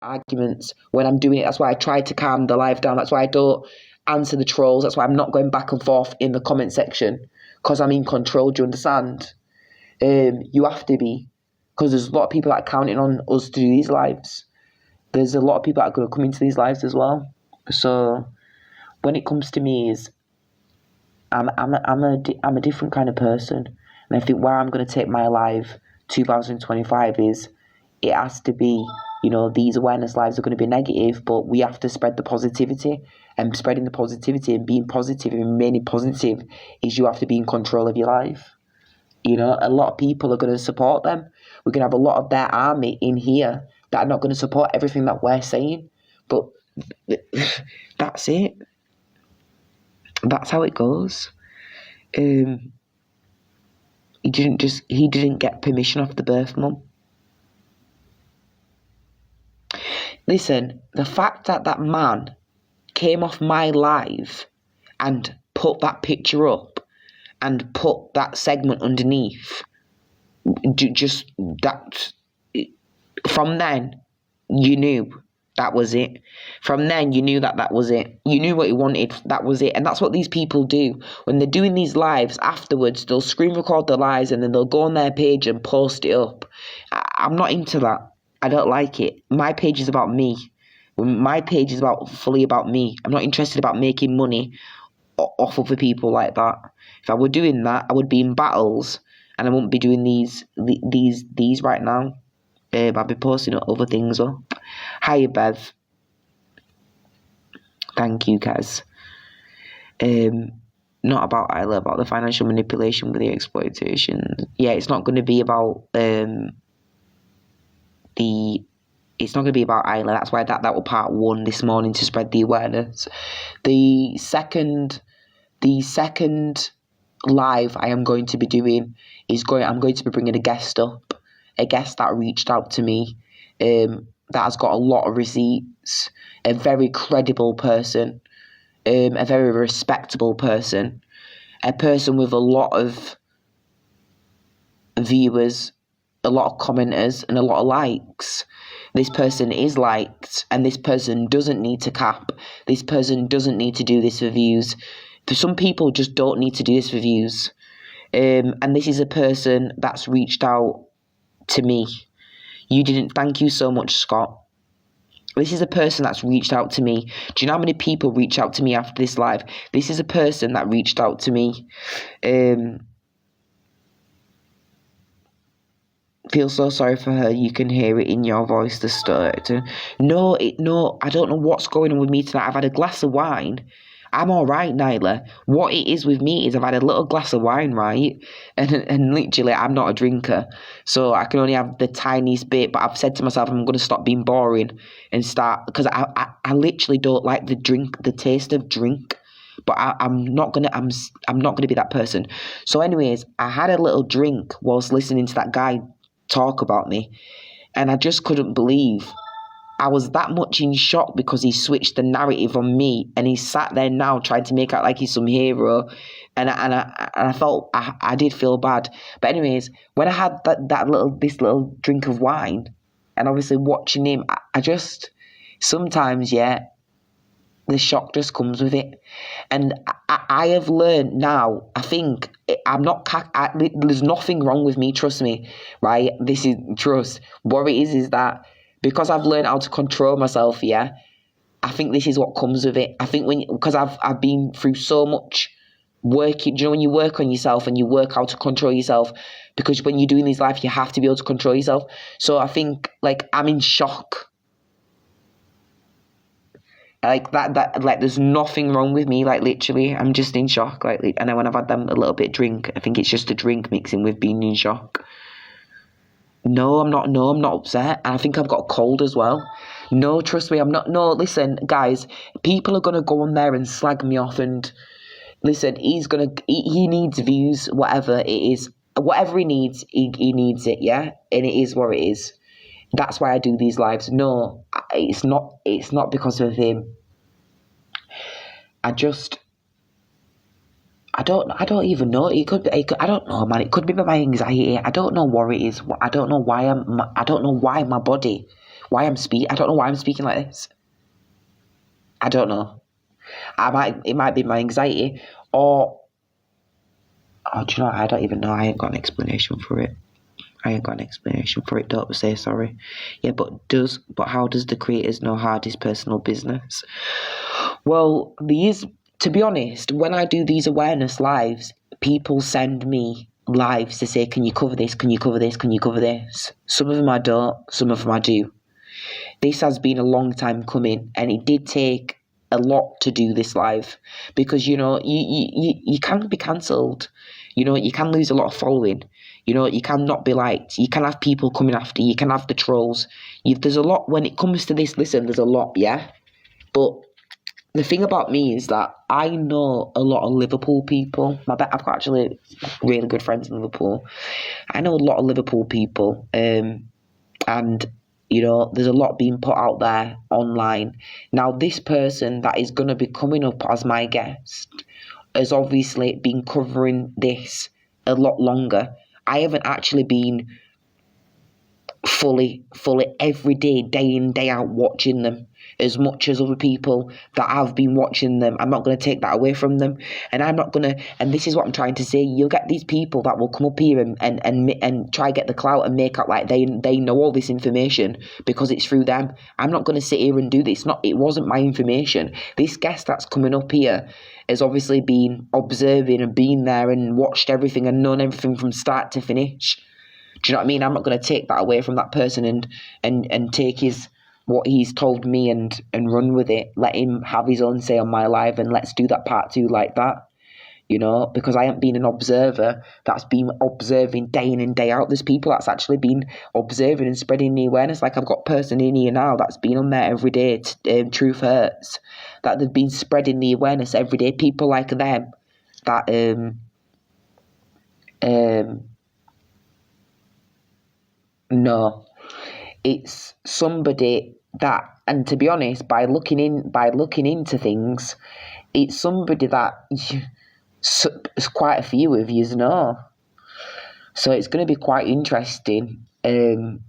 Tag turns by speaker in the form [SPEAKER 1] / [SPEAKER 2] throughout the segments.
[SPEAKER 1] arguments when I'm doing it. That's why I try to calm the live down. That's why I don't answer the trolls. That's why I'm not going back and forth in the comment section, because I'm in control. Do you understand? You have to be, because there's a lot of people that are counting on us to do these lives. There's a lot of people that are going to come into these lives as well. So when it comes to me, I'm a different kind of person, and I think where I'm going to take my life 2025 is, it has to be, these awareness lives are going to be negative, but we have to spread the positivity, and spreading the positivity and being positive and remaining positive is, you have to be in control of your life. A lot of people are going to support them. We're going to have a lot of their army in here that are not going to support everything that we're saying, but that's it. That's how it goes. He didn't get permission off the birth mum. Listen, the fact that that man came off my live and put that picture up and put that segment underneath, just that, from then, you knew that was it. From then, you knew that was it. You knew what he wanted. That was it. And that's what these people do. When they're doing these lives afterwards, they'll screen record the lives and then they'll go on their page and post it up. I'm not into that. I don't like it. My page is about me. My page is fully about me. I'm not interested about making money off other people like that. If I were doing that, I would be in battles, and I wouldn't be doing these right now. I'd be posting other things up. Hiya, Bev. Thank you, Kaz. Not about Isla, about the financial manipulation with the exploitation. Yeah, it's not going to be about it's not going to be about Isla. That's why that was part one this morning, to spread the awareness. The second live I am going to be doing I'm going to be bringing a guest up, a guest that reached out to me, that has got a lot of receipts, a very credible person, a very respectable person, a person with a lot of viewers, a lot of commenters, and a lot of likes. This person is liked, and this person doesn't need to cap. This person doesn't need to do this for views. Some people just don't need to do this for views. And this is a person that's reached out to me. Thank you so much, Scott. This is a person that's reached out to me. Do you know how many people reach out to me after this live? This is a person that reached out to me. Feel so sorry for her. You can hear it in your voice, the start. No, I don't know what's going on with me tonight. I've had a glass of wine. I'm all right, Nyla. What it is with me is I've had a little glass of wine, right? And literally, I'm not a drinker. So I can only have the tiniest bit. But I've said to myself, I'm going to stop being boring and start. Because I literally don't like the taste of drink. But I'm not gonna be that person. So anyways, I had a little drink whilst listening to that guy talk about me. And I just couldn't believe I was that much in shock, because he switched the narrative on me, and he sat there now trying to make out like he's some hero, and I felt I did feel bad. But anyways, when I had this little drink of wine, and obviously watching him, I just sometimes the shock just comes with it, and I have learned now. I think I'm not. There's nothing wrong with me. Trust me, right? This is trust. What it is that, because I've learned how to control myself, I think this is what comes with it. I think because I've been through so much working. Do you know when you work on yourself and you work how to control yourself? Because when you're doing this life, you have to be able to control yourself. So I think I'm in shock. There's nothing wrong with me. Literally, I'm just in shock. And then when I've had them a little bit of drink, I think it's just a drink mixing with being in shock. No, I'm not upset. And I think I've got a cold as well. No, trust me, I'm not. No, listen, guys, people are going to go on there and slag me off. And listen, he needs views, whatever it is. Whatever he needs, he needs it, yeah? And it is what it is. That's why I do these lives. No, it's not because of him. I don't even know. I don't know, man. It could be my anxiety. I don't know what it is. I don't know why my body. I don't know why I'm speaking like this. I don't know. It might be my anxiety, or do you know? I don't even know. I ain't got an explanation for it. Don't say sorry. Yeah, but how does the creators know Hardy's personal business? Well, to be honest, when I do these awareness lives, people send me lives to say, can you cover this? Can you cover this? Can you cover this? Some of them I don't, some of them I do. This has been a long time coming, and it did take a lot to do this live, because you can be cancelled. You can lose a lot of following. You can not be liked. You can have people coming after you. You can have the trolls. There's a lot when it comes to this. Listen, there's a lot, yeah. But the thing about me is that I know a lot of Liverpool people. I've got actually really good friends in Liverpool. I know a lot of Liverpool people, and there's a lot being put out there online. Now, this person that is going to be coming up as my guest has obviously been covering this a lot longer. I haven't actually been fully every day in, day out watching them as much as other people that have been watching them. I'm not going to take that away from them, and and this is what I'm trying to say. You'll get these people that will come up here and try get the clout and make out like they know all this information because it's through them. I'm not going to sit here and do this. It wasn't my information. This guest that's coming up here has obviously been observing and been there and watched everything and known everything from start to finish. Do you know what I mean? I'm not going to take that away from that person and take what he's told me and run with it. Let him have his own say on my life, and let's do that part 2 like that. Because I haven't been an observer that's been observing day in and day out. There's people that's actually been observing and spreading the awareness. Like I've got a person in here now that's been on there every day, Truth Hurts, that they've been spreading the awareness every day. People like them that no, it's somebody that, and to be honest, by looking into things, it's somebody that quite a few of you know. So it's going to be quite interesting when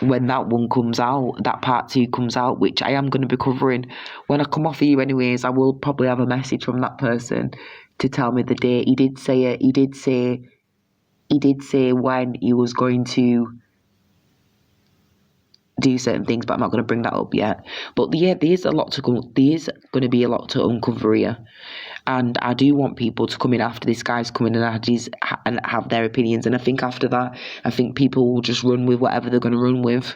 [SPEAKER 1] that one comes out, that part 2 comes out, which I am going to be covering. When I come off here anyways, I will probably have a message from that person to tell me the date. He did say when he was going to do certain things, but I'm not going to bring that up yet. But yeah, there's going to be a lot to uncover here, and I do want people to come in after this guy's coming and have their opinions. And I think after that, people will just run with whatever they're going to run with.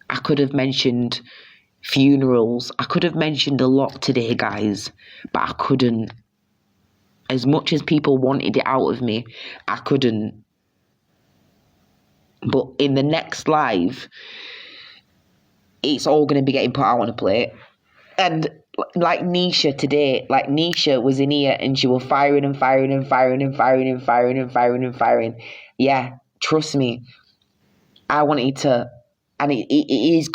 [SPEAKER 1] I could have mentioned funerals. I could have mentioned a lot today, guys, but I couldn't. As much as people wanted it out of me, I couldn't. But in the next live, it's all going to be getting put out on a plate. And like Nisha today, Nisha was in here and she was firing and firing and firing and firing and firing and firing and firing. Yeah, trust me. I wanted to, and it is.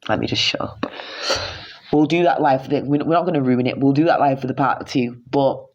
[SPEAKER 1] Let me just shut up. We'll do that live. We're not going to ruin it. We'll do that live for the part 2. But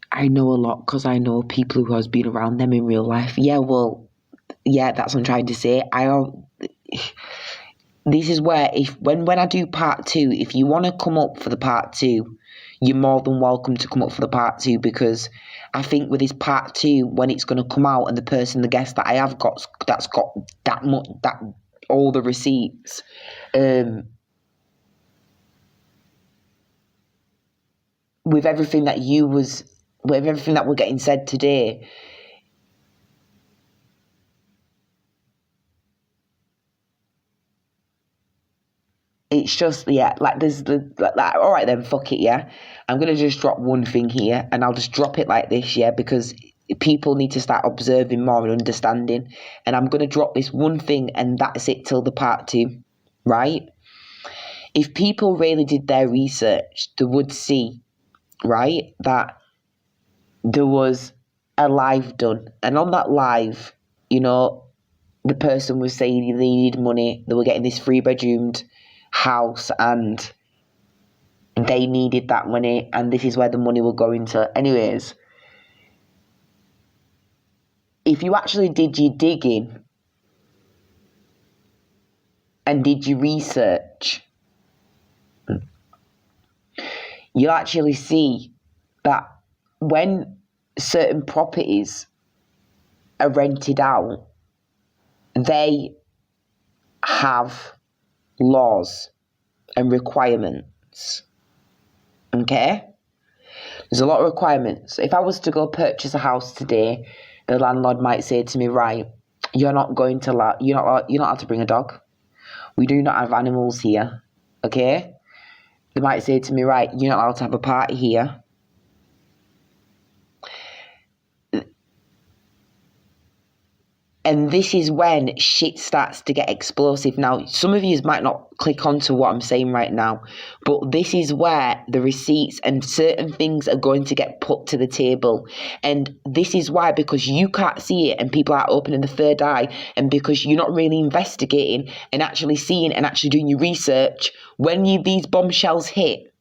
[SPEAKER 1] I know a lot because I know people who has been around them in real life. Yeah, well, yeah, that's what I'm trying to say. This is where when I do part 2, if you want to come up for the part 2, you're more than welcome to come up for the part 2, because I think with this part 2, when it's going to come out and the guest that I have got that's got that much, that all the receipts, with everything that you was with everything that we're getting said today, it's just, yeah, like there's all right then, fuck it, yeah. I'm going to just drop one thing here, and I'll just drop it like this, yeah, because people need to start observing more and understanding. And I'm going to drop this one thing, and that's it till the part 2, right? If people really did their research, they would see, right, that there was a live done. And on that live, you know, the person was saying they needed money, they were getting this 3-bedroomed house, and they needed that money, and this is where the money will go into. Anyways, if you actually did your digging and did your research, you'll actually see that when certain properties are rented out, they have laws and requirements. Okay? There's a lot of requirements. If I was to go purchase a house today, the landlord might say to me, right, you're not allowed to bring a dog. We do not have animals here. Okay? They might say to me, right, you're not allowed to have a party here. And this is when shit starts to get explosive. Now, some of you might not click onto what I'm saying right now, but this is where the receipts and certain things are going to get put to the table. And this is why, because you can't see it and people are opening the third eye, and because you're not really investigating and actually seeing and actually doing your research, when these bombshells hit,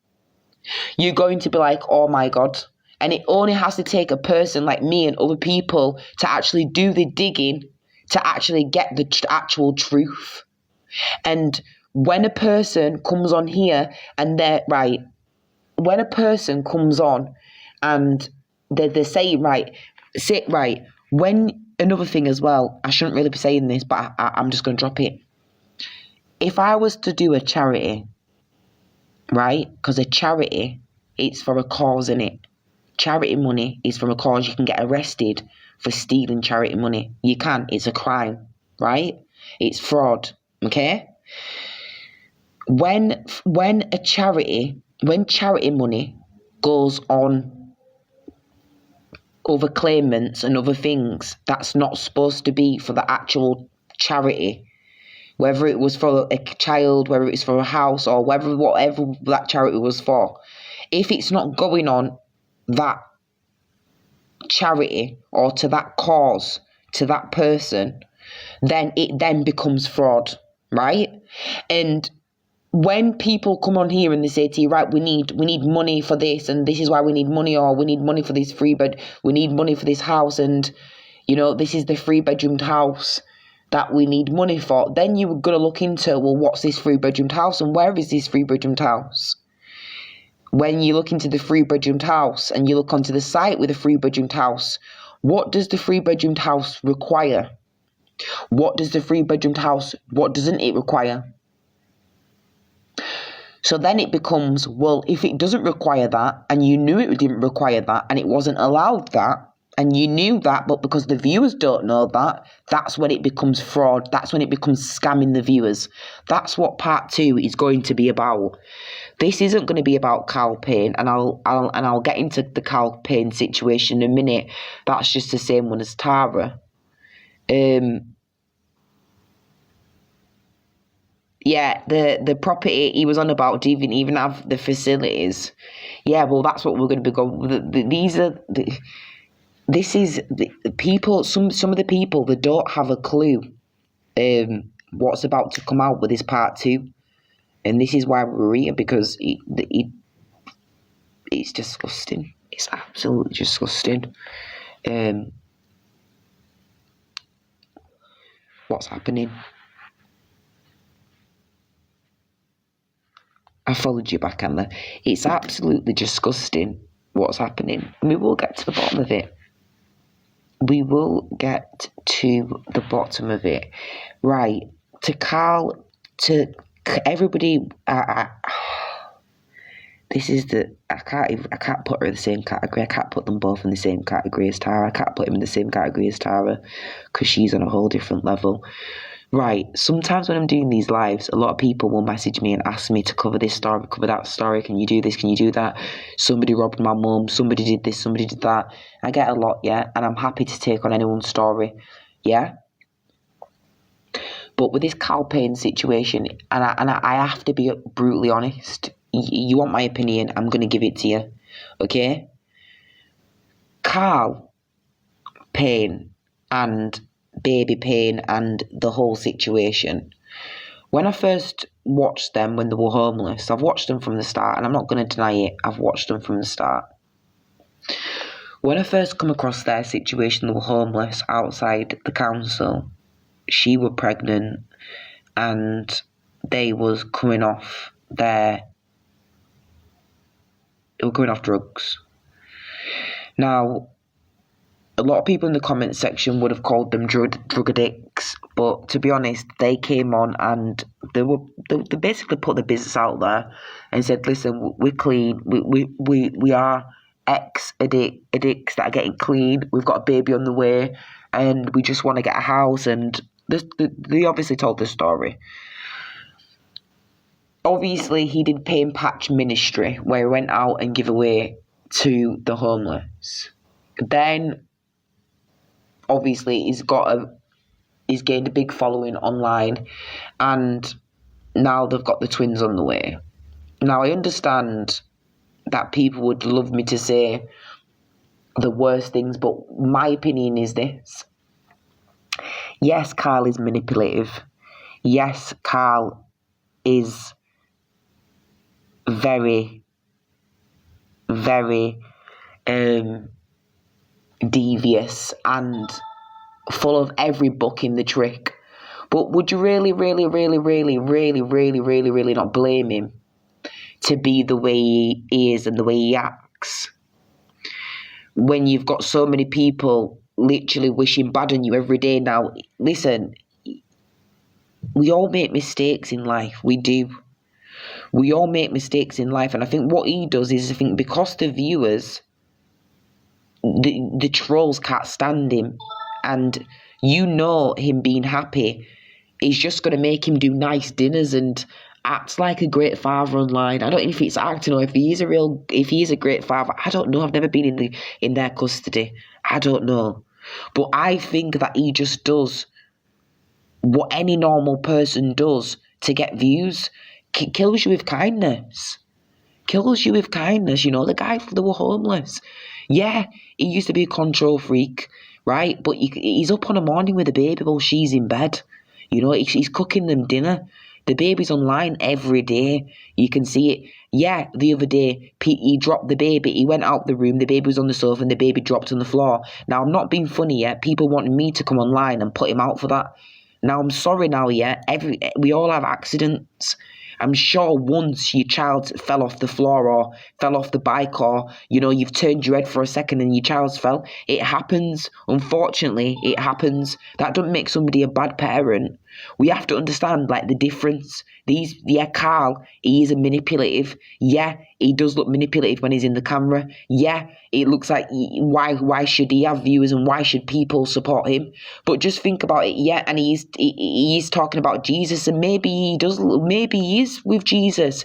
[SPEAKER 1] you're going to be like, oh my God. And it only has to take a person like me and other people to actually do the digging to actually get the actual truth. And when a person comes on here and when a person comes on and they're saying, when another thing as well, I shouldn't really be saying this, but I'm just going to drop it. If I was to do a charity, right, because a charity, it's for a cause, innit? Charity money is for a cause. You can get arrested for stealing charity money. You can. It's a crime, right? It's fraud, okay? When charity money goes on other claimants and other things, that's not supposed to be for the actual charity. Whether it was for a child, whether it's for a house, or whatever that charity was for. If it's not going on that charity or to that cause, to that person, then it then becomes fraud, right? And when people come on here and they say to you, right, we need money for this, and this is why we need money, or we need money for this we need money for this house, and this is the 3-bedroomed house that we need money for, then you're going to look into, well, what's this 3-bedroomed house, and where is this 3-bedroomed house? When you look into the 3-bedroomed house and you look onto the site with a 3-bedroomed house, what does the 3-bedroomed house require? What doesn't it require? So then it becomes, well, if it doesn't require that, and you knew it didn't require that, and it wasn't allowed that, and you knew that, but because the viewers don't know that, that's when it becomes fraud. That's when it becomes scamming the viewers. That's what part 2 is going to be about. This isn't going to be about Karl Payne, and I'll get into the Karl Payne situation in a minute. That's just the same one as Tara. Yeah, the property he was on about didn't even have the facilities. Yeah, well, that's what we're going to be going. This is the people. Some of the people, they don't have a clue what's about to come out with this part 2, and this is why we're here, because it's disgusting. It's absolutely disgusting. What's happening? I followed you back, Anna. It's absolutely disgusting what's happening. We will get to the bottom of it. Right. To Karl, to everybody, this is I can't put her in the same category. I can't put them both in the same category as Tara. I can't put him in the same category as Tara because she's on a whole different level. Right, sometimes when I'm doing these lives, a lot of people will message me and ask me to cover this story, cover that story. Can you do this? Can you do that? Somebody robbed my mum. Somebody did this. Somebody did that. I get a lot, yeah, and I'm happy to take on anyone's story, yeah. But with this Karl Payne situation, and I have to be brutally honest. You want my opinion? I'm gonna give it to you, okay? Karl Payne and baby Payne and the whole situation. When I first watched them when they were homeless, I've watched them from the start, and I'm not going to deny it, I've watched them from the start. When I first come across their situation, they were homeless outside the council. She was pregnant, and they was coming off drugs. Now, a lot of people in the comment section would have called them drug addicts, but to be honest, they came on and they basically put the business out there and said, "Listen, we're clean. We are addicts that are getting clean. We've got a baby on the way, and we just want to get a house." And they obviously told the story. Obviously, he did Payne Patch Ministry, where he went out and gave away to the homeless. Then, obviously, he's gained a big following online, and now they've got the twins on the way. Now, I understand that people would love me to say the worst things, but my opinion is this. Yes, Karl is manipulative. Yes, Karl is very, very devious and full of every book in the trick. But would you really not blame him to be the way he is and the way he acts? When you've got so many people literally wishing bad on you every day. Now, listen, we all make mistakes in life. We do. We all make mistakes in life. And I think what he does is, I think because the viewers, the trolls can't stand him, and him being happy is just going to make him do nice dinners and act like a great father online. I don't know if it's acting or if he is a great father. I don't know. I've never been in their custody. I don't know. But I think that he just does what any normal person does to get views. Kills you with kindness. Kills you with kindness. You know, the guy that were homeless. Yeah, he used to be a control freak, right? But he's up on a morning with a baby while she's in bed. You know, he's cooking them dinner. The baby's online every day. You can see it. Yeah, the other day, he dropped the baby. He went out the room. The baby was on the sofa and the baby dropped on the floor. Now, I'm not being funny yet. People wanted me to come online and put him out for that. Now, I'm sorry now, yeah. We all have accidents. I'm sure once your child fell off the floor or fell off the bike, or, you know, you've turned your head for a second and your child's fell. It happens. Unfortunately, it happens. That doesn't make somebody a bad parent. We have to understand, like, the difference. Karl, he is a manipulative. Yeah, he does look manipulative when he's in the camera. Yeah, it looks like, why should he have viewers and why should people support him? But just think about it, yeah, and he's talking about Jesus, and maybe he is with Jesus.